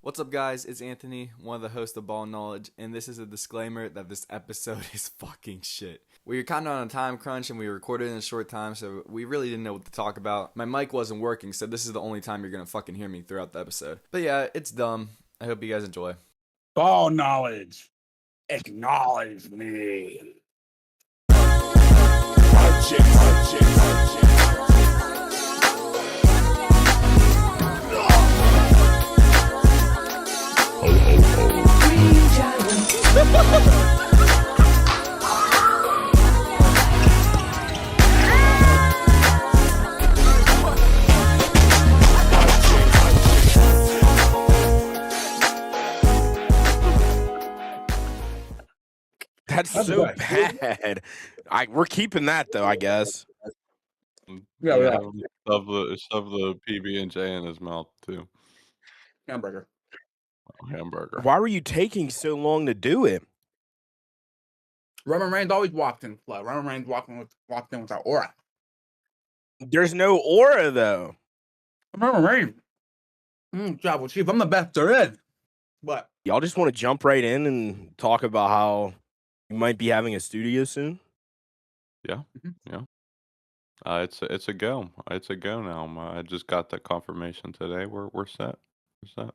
What's up, guys? It's Anthony, one of the hosts of Ball Knowledge, and this is a disclaimer that this episode is fucking shit. We were kind of on a time crunch and we recorded in a short time, so we really didn't know what to talk about. My mic wasn't working, so this is the only time you're gonna fucking hear me throughout the episode. But yeah, it's dumb. I hope you guys enjoy. Ball knowledge. Acknowledge me. That's so bad. We're keeping that though, I guess. Yeah. Shove the PB and J in his mouth too. Hamburger. Hamburger. Why were you taking so long to do it? Roman Reigns always walked in flow. Roman Reigns walked in without aura. There's no aura though. Roman Reigns. Tribal Chief, I'm the best there is. But Y'all just want to jump right in and talk about how you might be having a studio soon? Yeah. It's a go. It's a go now. I just got the confirmation today. We're set. We're set.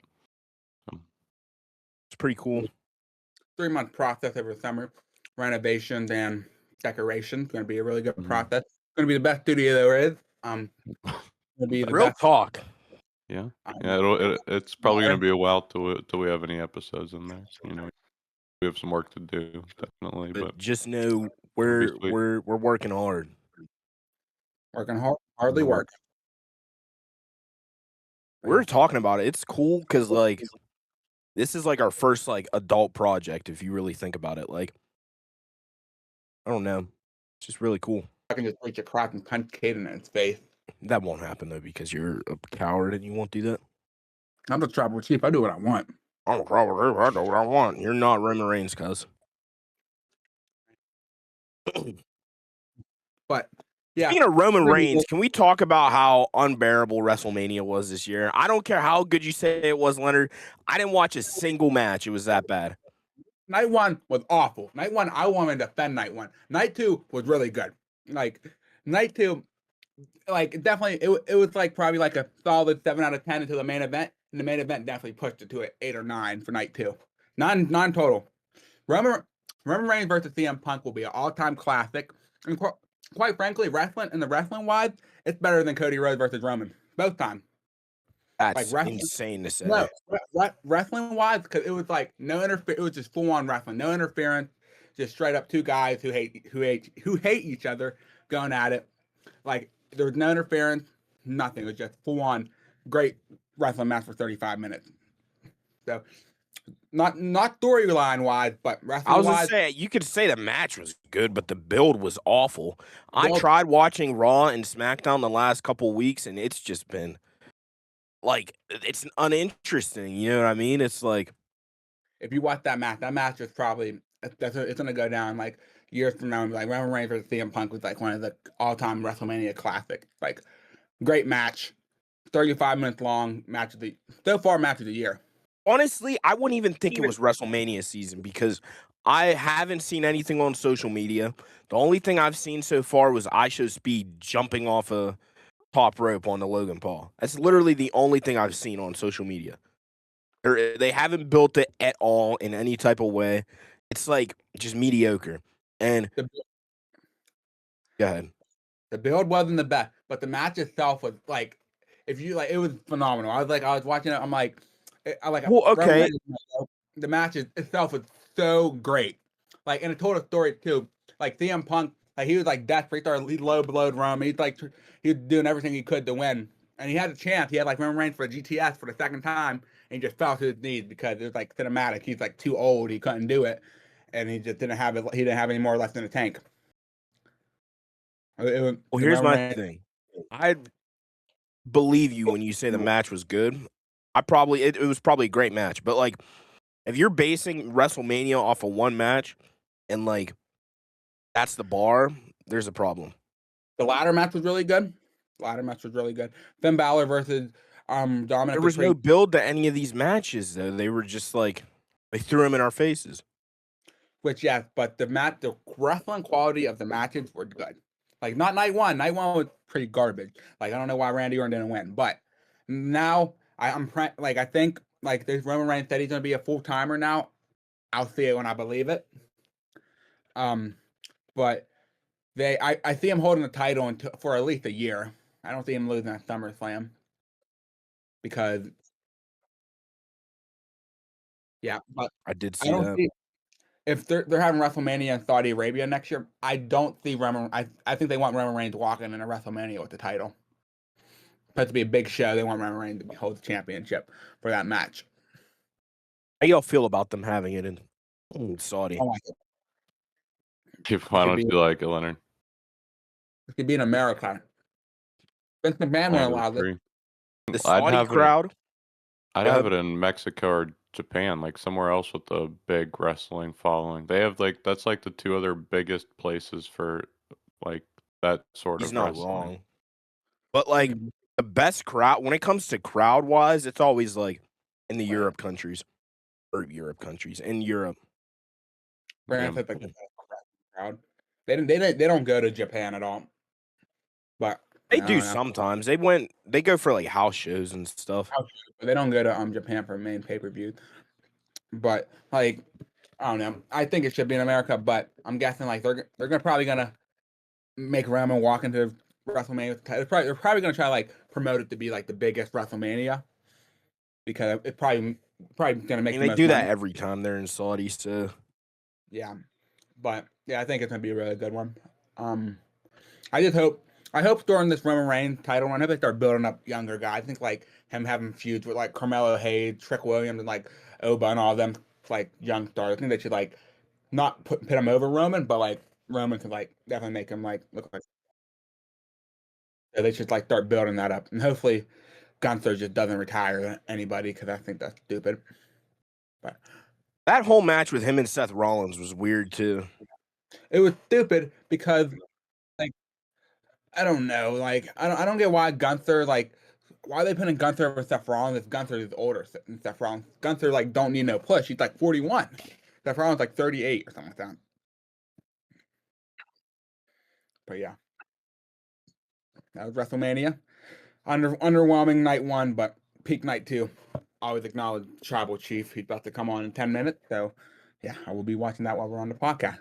It's pretty cool. 3-month process over summer. Renovations and decorations. Going to be a really good process. Going to be the best studio there is. Going to be the Real best. talk. Yeah. It's probably gonna be a while till we have any episodes in there. So, we have some work to do, definitely. But just know we're working hard. Working hard, hardly work. We're talking about it. It's cool because this is our first adult project. If you really think about it, I don't know, it's just really cool. I can just reach across and punch Caden in its face. That won't happen though because you're a coward and you won't do that. I'm the Tribal Chief. I do what I want. I'm a coward. I do what I want. You're not Roman Reigns, cuz. But yeah. Speaking of Roman Reigns, can we talk about how unbearable WrestleMania was this year? I don't care how good you say it was, Leonard. I didn't watch a single match. It was that bad. Night 1 was awful. Night 1, I want to defend Night 1. Night 2 was really good. Night 2, definitely, it was probably a solid 7 out of 10 until the main event. And the main event definitely pushed it to an 8 or 9 for Night 2. Non-total. Roman Reigns versus CM Punk will be an all-time classic. And quite frankly, wrestling wise, it's better than Cody Rhodes versus Roman. Both times. That's insane to say. No, wrestling wise, because it was no interference. It was just full on wrestling, no interference, just straight up two guys who hate each other going at it. There was no interference, nothing. It was just full on great wrestling match for 35 minutes. So, not storyline wise, but wrestling wise. I was gonna say you could say the match was good, but the build was awful. I tried watching Raw and SmackDown the last couple weeks, and it's just been it's uninteresting. You know what I mean? It's if you watch that match is probably it's gonna go down years from now. Roman Reigns versus CM Punk was one of the all-time WrestleMania classic. Great match, 35 minutes long match of the year. Honestly, I wouldn't even think it was WrestleMania season because I haven't seen anything on social media. The only thing I've seen so far was ISO Speed jumping off a top rope on the Logan Paul. That's literally the only thing I've seen on social media. They haven't built it at all in any type of way. It's just mediocre. And go ahead. The build wasn't the best, but the match itself was it was phenomenal. I was watching it. I'm well, okay. The match itself was so great. And it told a story too. CM Punk, he was desperate. He low-blowed Roman. He was doing everything he could to win, and he had a chance. He had Roman Reigns for the GTS for the second time, and he just fell to his knees because it was cinematic. He's too old. He couldn't do it, and he just didn't have it. He didn't have any more left in the tank. Well, here's my thing. I believe you when you say the match was good. It was probably a great match, but if you're basing WrestleMania off of one match and that's the bar, there's a problem. The ladder match was really good. Finn Balor versus Dominic There was no build to any of these matches, though. They were just like, they threw them in our faces. Which, yes, but the wrestling quality of the matches were good. Like, not night one. Night one was pretty garbage. Like, I don't know why Randy Orton didn't win. But now, I think, like, this Roman Reigns said he's going to be a full-timer now. I'll see it when I believe it. But I see him holding the title for at least a year. I don't see him losing at SummerSlam. Because, yeah, but I did I see don't that. see if they're having WrestleMania in Saudi Arabia next year. I don't see Roman. I think they want Roman Reigns walking in a WrestleMania with the title. Supposed to be a big show. They want Roman Reigns to hold the championship for that match. How y'all feel about them having it in Saudi? Oh my God. Why don't you like it, Leonard? It could be in America. Vince McMahon won't allow this. The Saudi crowd? I'd have it in Mexico or Japan, like somewhere else with a big wrestling following. They have like that's like the two other biggest places for like that sort He's of not wrestling. wrong. But like the best crowd when it comes to crowd wise, it's always like in the Europe countries. In Europe. France is like the best crowd. They don't go to Japan at all. But they do sometimes. They go for like house shows and stuff. But they don't go to Japan for main pay-per-view. But like I don't know. I think it should be in America, but I'm guessing like they're probably gonna make Roman walk into WrestleMania. They're probably gonna try to like promote it to be like the biggest WrestleMania because it's probably gonna make. They do that every time they're in Saudi, so yeah. But yeah, I think it's gonna be a really good one. I hope during this Roman Reigns title run, I hope they start building up younger guys. I think like him having feuds with like Carmelo Hayes, Trick Williams, and like Oba and all of them like young stars. I think they should like not put him over Roman, but like Roman can like definitely make him like look like. Yeah, they should like start building that up, and hopefully Gunther just doesn't retire anybody because I think that's stupid. But that whole match with him and Seth Rollins was weird too. It was stupid because like I don't know, like I don't get why Gunther like. Why are they putting Gunther over Seth Rollins if Gunther is older than Seth Rollins? Gunther like don't need no push. He's like 41. Seth Rollins like 38 or something like that. But yeah, that was WrestleMania. Underwhelming night one, but peak night two. Always acknowledge Tribal Chief. He's about to come on in 10 minutes. So yeah, I will be watching that while we're on the podcast.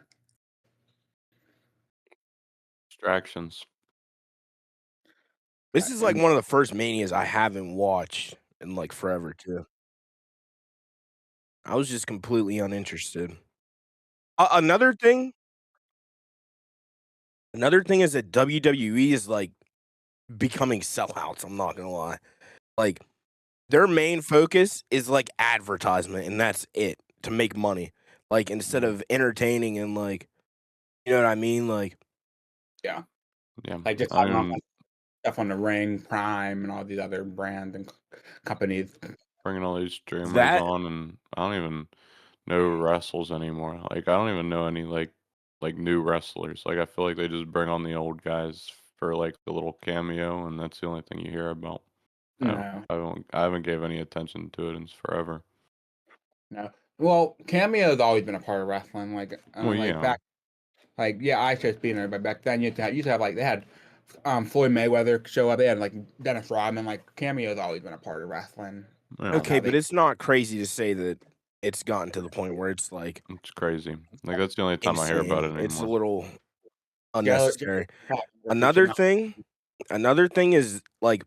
Distractions. This is like one of the first Manias I haven't watched in like forever too. I was just completely uninterested. Another thing is that WWE is like becoming sellouts. I'm not gonna lie. Like their main focus is like advertisement, and that's it to make money. Like instead of entertaining and like, you know what I mean? Like, yeah. Like just stuff on the Ring, Prime, and all these other brands and companies. Bringing all these streamers on, and I don't even know wrestles anymore. Like I don't even know any like new wrestlers. Like I feel like they just bring on the old guys for like a little cameo, and that's the only thing you hear about. No. I haven't gave any attention to it in forever. No. Well, cameo has always been a part of wrestling. Like, back, like I just being there, but back then you used to have like they had Floyd Mayweather show up. They had like Dennis Rodman. Like cameo has always been a part of wrestling. Yeah. Okay, but it's not crazy to say that it's gotten to the point where it's like it's crazy. Like that's the only time I hear about it anymore. It's a little unnecessary. Another thing is like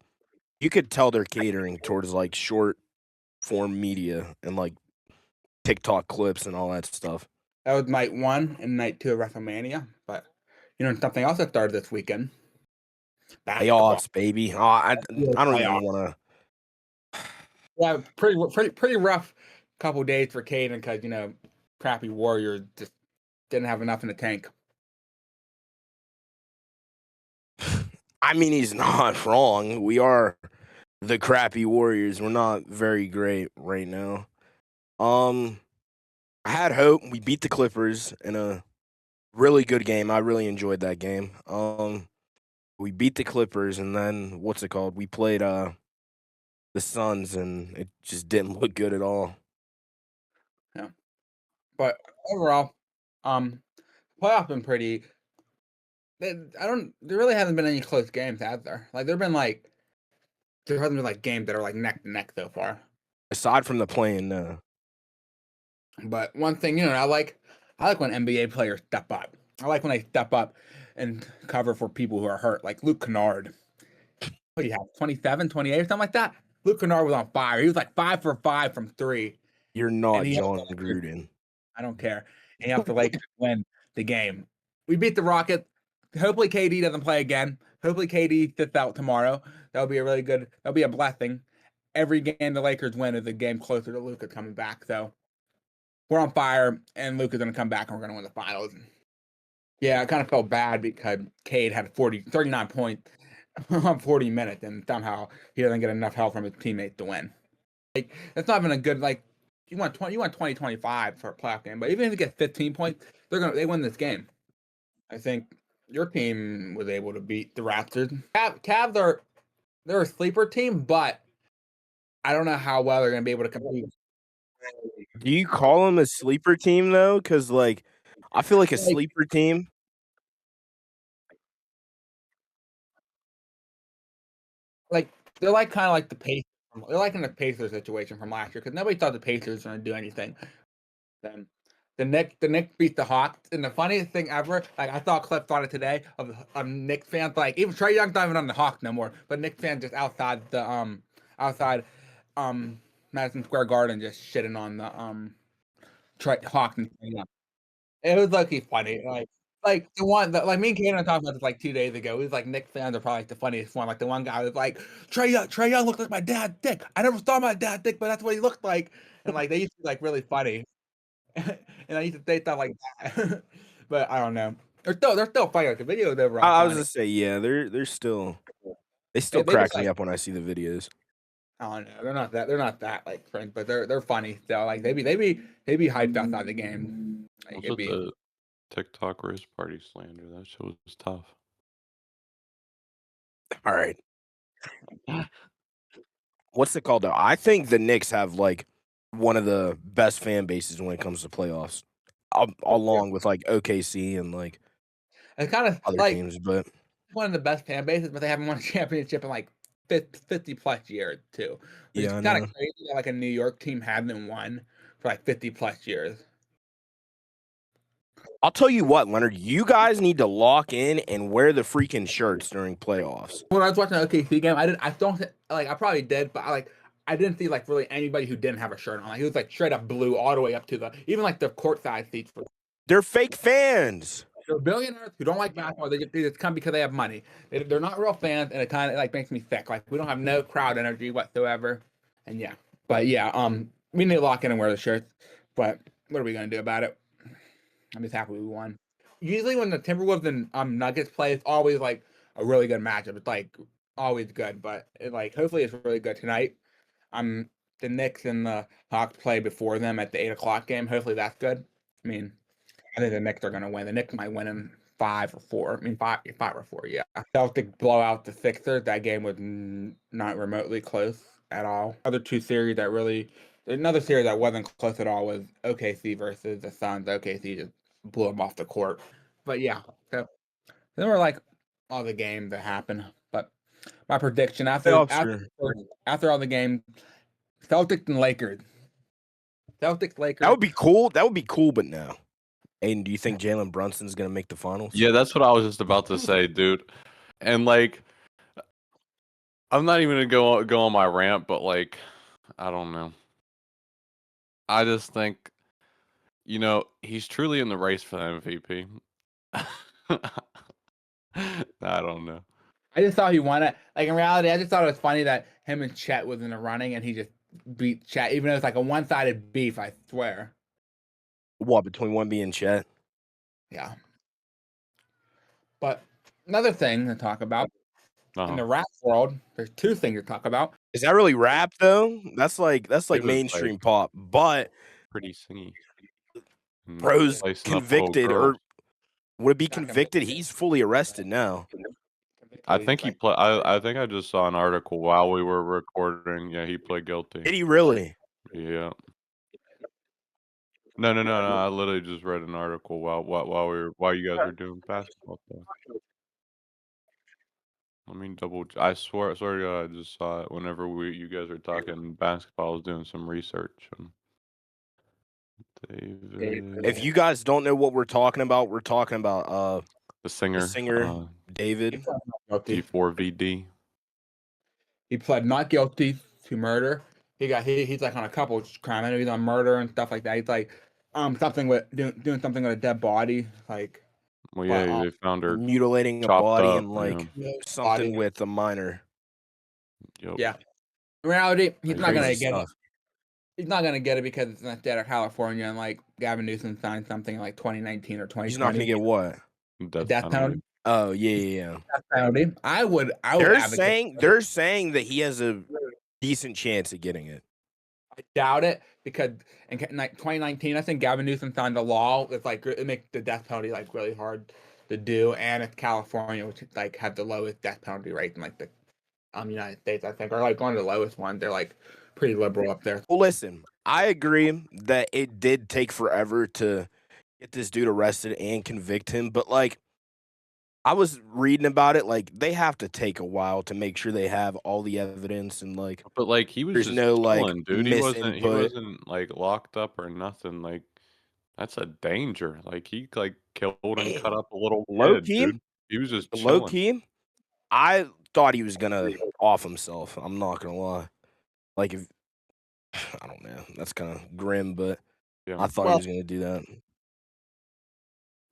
you could tell they're catering towards like short form media and like TikTok clips and all that stuff. That was night one and night two of WrestleMania. But something else that started this weekend. Playoffs, baby. Oh, I don't even want to. Yeah, pretty rough couple days for Caden because crappy Warriors just didn't have enough in the tank. I mean, he's not wrong. We are the crappy Warriors. We're not very great right now. I had hope. We beat the Clippers in a really good game. I really enjoyed that game. We beat the Clippers, and then what's it called? We played the the Suns, and it just didn't look good at all. Yeah, but overall, playoffs been pretty. There really hasn't been any close games, has there? Like there hasn't been like games that are like neck to neck so far. Aside from the play-in, no. But one thing, I like when NBA players step up. I like when they step up and cover for people who are hurt, like Luke Kennard. What do you have, 27, 28 or something like that? Luke Kennard was on fire. He was like 5 for 5 from 3. You're not John Gruden. I don't care. And you have to win the game. We beat the Rockets. Hopefully KD doesn't play again. Hopefully KD sits out tomorrow. That'll be a blessing. Every game the Lakers win is a game closer to Luka coming back. So we're on fire, and Luka's going to come back, and we're going to win the finals. Yeah, I kind of felt bad because Cade had 39 points on 40 minutes, and somehow he doesn't get enough help from his teammates to win. Like, that's not even a good, you want 20, 25 for a playoff game, but even if you get 15 points, they win this game. I think your team was able to beat the Raptors. Cavs they're a sleeper team, but I don't know how well they're going to be able to compete. Do you call them a sleeper team though? Because I feel like a sleeper team. They're kind of like the Pacers. They're like in the Pacers situation from last year because nobody thought the Pacers were going to do anything. Then the Knicks beat the Hawks, and the funniest thing ever, I saw a clip on it today of Knicks fans, even Trae Young's not even on the Hawks no more, but Knicks fans just outside Madison Square Garden just shitting on the Hawks and Trae Young. It was lucky funny, like the one that me and Kaden talked about this 2 days ago. It was like Knicks fans are probably the funniest one. Like the one guy was like, Trae Young looked like my dad's dick. I never saw my dad's dick, but that's what he looked like. And they used to be really funny. And I used to say stuff like that. But I don't know. They're still funny. The videos overall. I was gonna say, yeah, they still crack me up when I see the videos. I don't know. They're not that friends, but they're funny. So they be hyped outside the game. What's with the TikTok roast party slander? That shit was tough. All right. What's it called though? I think the Knicks have one of the best fan bases when it comes to playoffs, along with OKC and it's kind of other teams, but one of the best fan bases, but they haven't won a championship in 50 plus years too. It's kind of crazy that a New York team hasn't won for 50 plus years. I'll tell you what, Leonard, you guys need to lock in and wear the freaking shirts during playoffs. When I was watching the OKC game, I probably did, but I didn't see really anybody who didn't have a shirt on. It was straight up blue all the way up to even the courtside seats. They're fake fans. They're billionaires who don't like basketball. They just come because they have money. They're not real fans, and it kind of makes me sick. We don't have no crowd energy whatsoever. And yeah, but yeah, we need to lock in and wear the shirts. But what are we gonna do about it? I'm just happy we won. Usually when the Timberwolves and Nuggets play, it's always a really good matchup. It's always good, but hopefully it's really good tonight. The Knicks and the Hawks play before them at the 8:00 game. Hopefully that's good. I mean, I think the Knicks are gonna win. The Knicks might win in 5 or 4. I mean, 5 or 4. Yeah. Celtics blow out the Sixers. That game was not remotely close at all. Another series that wasn't close at all was OKC versus the Suns. OKC just blew them off the court. But yeah, so they were all the games that happened. But my prediction after all the games, Celtics and Lakers. Lakers. That would be cool. But no. Aiden, do you think Jalen Brunson's gonna make the finals? Yeah, that's what I was just about to say, dude. And I'm not even gonna go on my rant, but I don't know. I just think, he's truly in the race for the MVP. I don't know. I just thought he won it. In reality, I just thought it was funny that him and Chet was in the running, and he just beat Chet, even though it's a one-sided beef. I swear. What, between Wemby and Chet? Yeah. But another thing to talk about in the rap world, there's two things to talk about. Is that really rap though? That's mainstream pop, but pretty singy. Bro's convicted, or would it be convicted? He's fully arrested now. I think he play. I think I just saw an article while we were recording. Yeah, he pled guilty. Did he really? Yeah. No. I literally just read an article while you guys were doing basketball stuff. Let me double. I swear to God, I just saw it whenever you guys were talking basketball. I was doing some research. David. If you guys don't know what we're talking about the singer, David. Dv4d. He pled not guilty to murder. He's like on a couple crime. I know he's on murder and stuff like that. He's like something with doing something with a dead body, like. Well, yeah, they found her mutilating a body and like something with a minor. Yep. Yeah. In reality, he's not gonna Crazy get it. stuff. He's not gonna get it because it's in the state of California, and like Gavin Newsom signed something in like 2019 or 2020. He's not gonna get what? Death penalty. Oh yeah. Death penalty. I would. They're saying that he has a decent chance of getting it. I doubt it because in 2019, I think Gavin Newsom signed a law that's like it makes the death penalty like really hard to do, and it's California, which like had the lowest death penalty rate in like the United States, I think, or like one of the lowest ones. They're like pretty liberal up there. Well, listen, I agree that it did take forever to get this dude arrested and convict him, but like I was reading about it, like they have to take a while to make sure they have all the evidence and like. But like he was there's just no chilling, like dude. He wasn't misinput. like locked up or nothing. Like that's a danger. Like he like killed and cut up a little kid, dude. He was just chilling. Low key, I thought he was gonna off himself. I'm not gonna lie. Like if I don't know, that's kind of grim, but yeah. I thought he was gonna do that.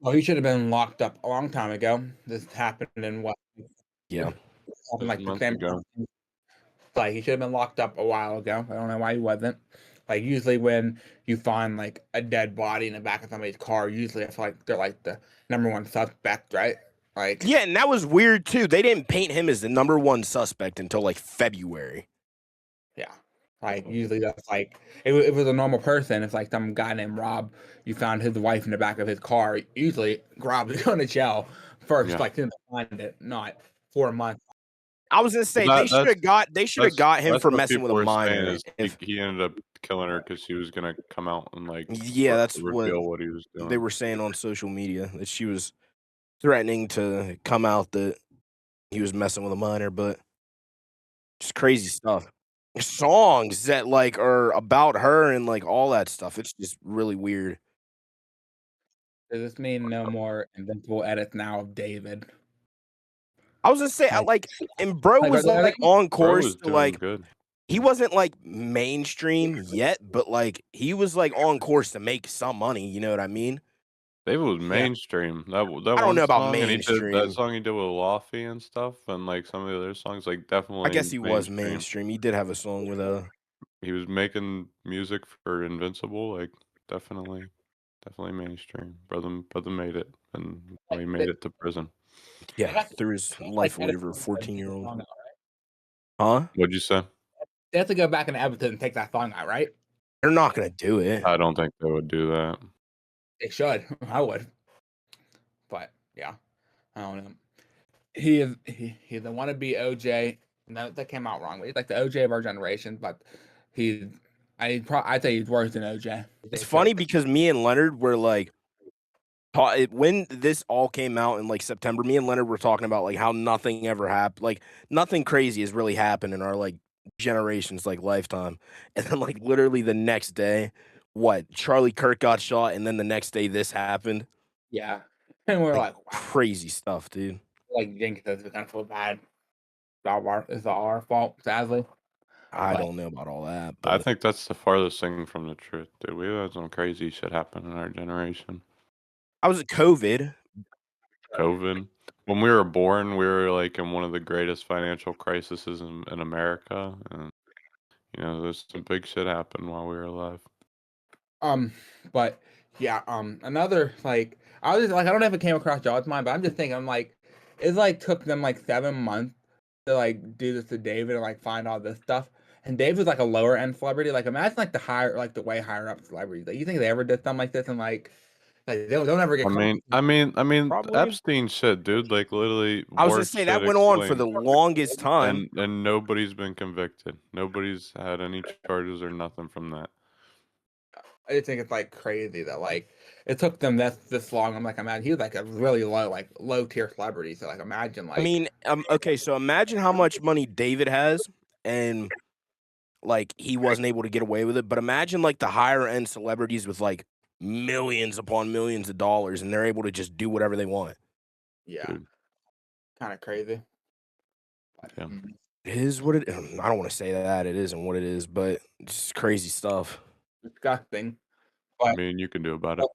Well, he should have been locked up a long time ago. This happened in what? Yeah. Happened like the same ago. Like he should have been locked up a while ago. I don't know why he wasn't. Like usually when you find like a dead body in the back of somebody's car, usually I feel like they're like the number one suspect, right? Like yeah, and that was weird too. They didn't paint him as the number one suspect until like February. Yeah. Like usually that's like if it was a normal person, it's like some guy named Rob, you found his wife in the back of his car. Usually Rob's going to jail first, like to find it, not 4 months. I was gonna say they should have got him for messing with a minor. He ended up killing her because she was gonna come out and like that's reveal what he was doing. They were saying on social media that she was threatening to come out that he was messing with a minor, but just crazy stuff. Songs that like are about her and like all that stuff. It's just really weird. Does this mean no more invincible edits now of David? I was gonna say, and bro was like on course to like. Good. He wasn't like mainstream yet, but like he was like on course to make some money. You know what I mean? David was mainstream. That I don't know about mainstream. That song he did with Laffy and stuff, and like some of the other songs, like definitely. I guess he was mainstream. He did have a song with He was making music for Invincible, like definitely mainstream. Brother made it, and he made it to prison. Yeah, through his life away for a 14-year-old. Huh? What'd you say? They have to go back in the episode and take that song out, right? They're not gonna do it. I don't think they would do that. They should. I would. But yeah, I don't know. He's the wannabe OJ. No, that came out wrong. He's like the OJ of our generation, but I'd say he's worse than OJ. It's funny because me and Leonard were like, when this all came out in like September, me and Leonard were talking about like how nothing ever happened, like nothing crazy has really happened in our like generation's like lifetime, and then like literally the next day, Charlie Kirk got shot, and then the next day this happened. Yeah, and we're like wow. Crazy stuff, dude. Like Jenkins does kind of feel bad. It's all our fault, sadly. I don't know about all that. But I think that's the farthest thing from the truth, dude. We've had some crazy shit happen in our generation. I was at COVID. When we were born, we were like in one of the greatest financial crises in America, and you know, there's some big shit happened while we were alive. But yeah, another like I was like I don't know if it came across y'all's mind, but I'm just thinking I'm like it like took them like 7 months to like do this to David and like find all this stuff. And Dave was like a lower end celebrity. Like imagine like the way higher up celebrities. Like you think they ever did something like this in like Like they'll never get caught. I mean, Probably. Epstein shit, dude. Like literally, I was gonna worse say that shit went on for explained. the longest time. And nobody's been convicted. Nobody's had any charges or nothing from that. I just think it's like crazy that like it took them this long. I'm like, imagine he was like a really low tier celebrity. So like imagine like I mean, okay, so imagine how much money David has, and like he wasn't able to get away with it. But imagine like the higher end celebrities with like millions upon millions of dollars, and they're able to just do whatever they want. yeah, Dude. kind of crazy. Yeah. It is what it. I don't want to say that it isn't what it is, but it's crazy stuff. Disgusting. I But mean, you can do about it.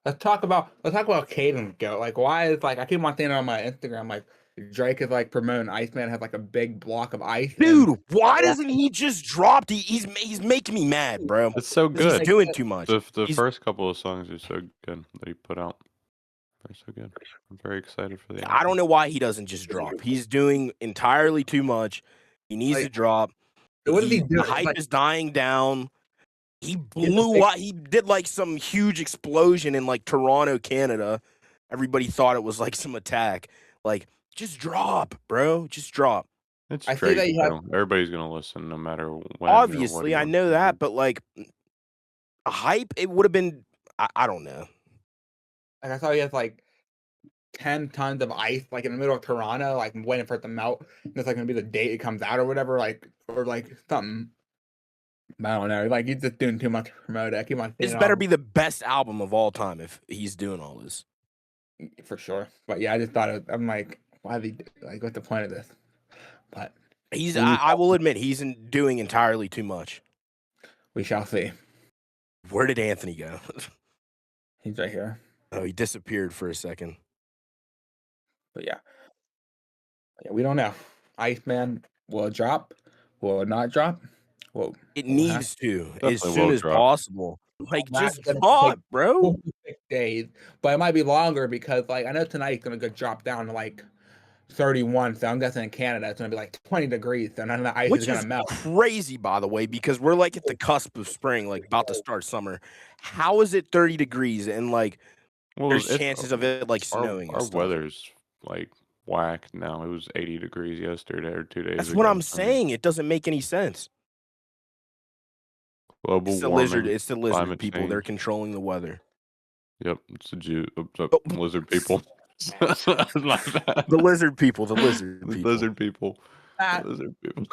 let's talk about Caden's goat. Like, why is like I keep on seeing on my Instagram like Drake is like promoting Iceman has like a big block of ice. Dude, why doesn't he just drop? He's making me mad, bro. It's so good. He's doing too much. The first couple of songs are so good that he put out. They're so good. I'm very excited for the album. I don't know why he doesn't just drop. He's doing entirely too much. He needs to drop. What does he do? The hype is dying down. He blew up. He did like some huge explosion in like Toronto, Canada. Everybody thought it was like some attack. Like, just drop, bro. Just drop. It's I Drake, see that everybody's gonna listen no matter when. Obviously, I know that, but like a hype, it would have been. I don't know. Like I saw he has like 10 tons of ice like in the middle of Toronto, like waiting for it to melt. And it's like gonna be the date it comes out or whatever, like or like something. I don't know. Like he's just doing too much to promote it. I keep on This better be the best album of all time if he's doing all this. for sure. But yeah, I just thought I'm like, why did he like what's the point of this? But he's I will admit he's doing entirely too much. We shall see. Where did Anthony go? He's right here. Oh, he disappeared for a second. But yeah, we don't know. Iceman will it drop? Will it not drop? Well, it needs to as soon as possible. Like just drop, bro. 6 days, but it might be longer because like I know tonight's gonna go drop down to like 31. So I'm guessing in Canada it's gonna be like 20 degrees. So none of the ice is gonna melt. Crazy, by the way, because we're like at the cusp of spring, like about to start summer. How is it 30 degrees and like there's chances of it like snowing? Our weather's like whack now. It was 80 degrees yesterday or 2 days ago. That's what I'm saying. It doesn't make any sense. Global it's the warming, lizard people. Change. They're controlling the weather. Yep, it's lizard people. The lizard people. The lizard people. Lizard people. Lizard people.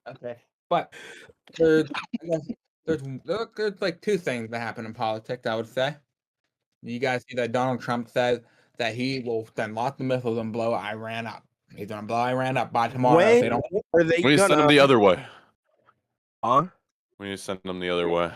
Okay, but there's like two things that happen in politics. I would say. You guys see that Donald Trump says that he will send lots of missiles and blow Iran up. He's gonna blow Iran up by tomorrow. When they don't. Are they we send them the other way. Huh? We need to send them the other way.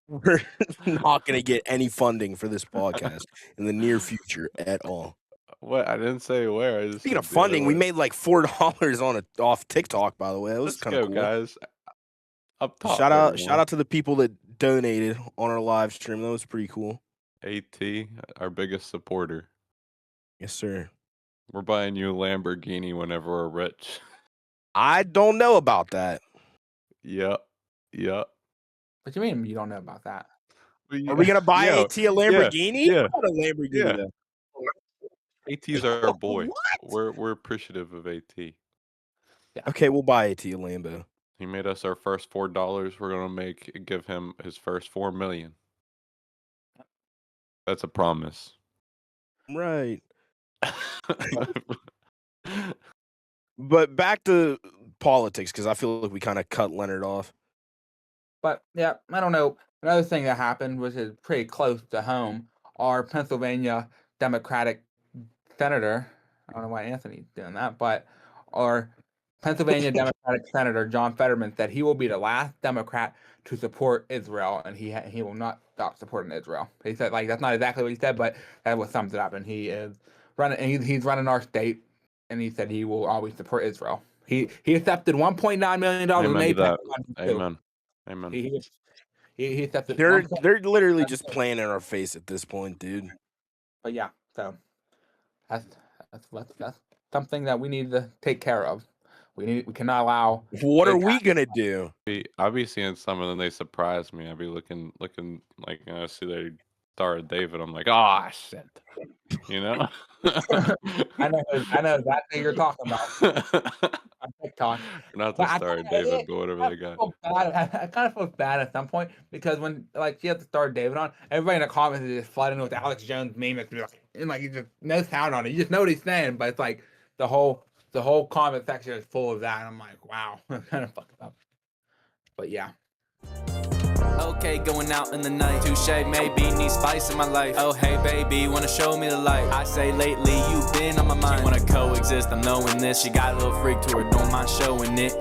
We're not going to get any funding for this podcast in the near future at all. What? I didn't say where. I just Speaking of funding, we made like $4 off TikTok. By the way, that was kind of cool, guys. Up top, shout out to the people that donated on our live stream. That was pretty cool. AT, our biggest supporter. Yes, sir. We're buying you a Lamborghini whenever we're rich. I don't know about that. Yep. What do you mean you don't know about that? Are we gonna buy AT a Lamborghini? Yeah. What a Lamborghini. Yeah. AT's our boy. We're appreciative of AT. Yeah. Okay, we'll buy AT a Lambo. He made us our first $4. We're gonna give him his first $4 million. That's a promise. Right. But back to politics, because I feel like we kind of cut Leonard off. But yeah, I don't know. Another thing that happened, which is pretty close to home, our Pennsylvania Democratic senator, I don't know why Anthony's doing that, but our Pennsylvania Democratic Senator John Fetterman said he will be the last Democrat to support Israel, and he will not stop supporting Israel. He said, like, that's not exactly what he said, but that was sums it up. And he is running, and he's running our state, and he said he will always support Israel. He accepted $1.9 million. Amen. Amen. He accepted. They're literally just playing in our face at this point, dude. But yeah, so that's something that we need to take care of. We cannot allow. What are we gonna do? I'll be seeing some and then they surprise me. I'll be looking like I see they started David. I'm like, oh shit, you know. I know that thing you're talking about on TikTok. Not the Star of David, but whatever they got. I kind of feel bad at some point because when like she had the Star of David on, everybody in the comments is just flooding with Alex Jones meme and like you just no sound on it. You just know what he's saying, but it's like the whole comment section is full of that. And I'm like, wow, kind of fucked up. But yeah. Okay, going out in the night. Touche, maybe need spice in my life. Oh, hey, baby, wanna show me the light? I say lately, you've been on my mind. She wanna coexist, I'm knowing this. She got a little freak to her, don't mind showing it.